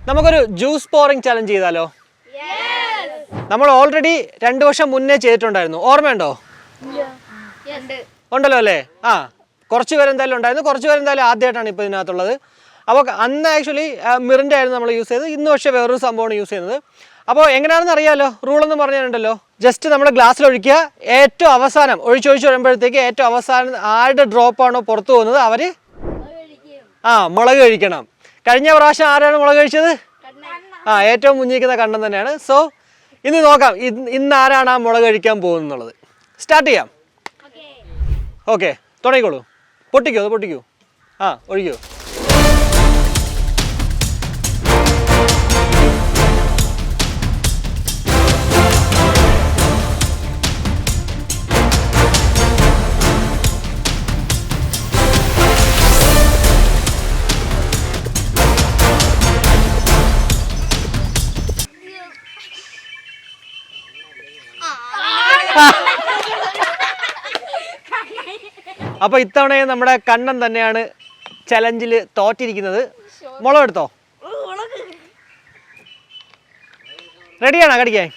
നമുക്കൊരു juice pouring challenge ചെയ്താലോ? നമ്മൾ ഓൾറെഡി 2 വർഷം മുന്നേ ചെയ്തിട്ടുണ്ടായിരുന്നു, ഓർമ്മയുണ്ടോ? ഉണ്ടല്ലോ അല്ലേ? കുറച്ച് പേരെന്തായാലും ഉണ്ടായിരുന്നു, കുറച്ച് പേരെന്തായാലും ആദ്യമായിട്ടാണ് ഇപ്പോൾ ഇതിനകത്തുള്ളത്. അപ്പോൾ അന്ന് ആക്ച്വലി മിറിൻ്റെ ആയിരുന്നു നമ്മൾ യൂസ് ചെയ്തത്, ഇന്ന് പക്ഷേ വേറൊരു സംഭവമാണ് യൂസ് ചെയ്യുന്നത്. അപ്പോൾ എങ്ങനെയാണെന്ന് അറിയാമല്ലോ, റൂളെന്ന് പറഞ്ഞിട്ടുണ്ടല്ലോ, ജസ്റ്റ് നമ്മുടെ ഗ്ലാസ്സിൽ ഒഴിക്കുക, ഏറ്റവും അവസാനം ഒഴിച്ചൊഴിച്ച് വരുമ്പോഴത്തേക്ക് ഏറ്റവും അവസാനം ആരുടെ ഡ്രോപ്പാണോ പുറത്തു പോകുന്നത് അവർ മുളക് കഴിക്കണം. കഴിഞ്ഞ പ്രാവശ്യം ആരാണ് മുളക് കഴിച്ചത്? ഏറ്റവും മുന്നിക്കുന്ന കണ്ണൻ തന്നെയാണ്. സോ ഇന്ന് നോക്കാം ഇന്ന് ആരാണ് ആ മുളക് കഴിക്കാൻ പോകുന്നത്. സ്റ്റാർട്ട് ചെയ്യാം. ഓക്കെ, തുടങ്ങിക്കോളൂ. പൊട്ടിക്കൂ, അത് പൊട്ടിക്കൂ. ഒഴിക്കൂ. അപ്പോൾ ഇത്തവണയും നമ്മുടെ കണ്ണൻ തന്നെയാണ് ചലഞ്ചിൽ തോറ്റിരിക്കുന്നത്. മുളക് എടുത്തോ? റെഡിയാണോ കടിക്കാൻ?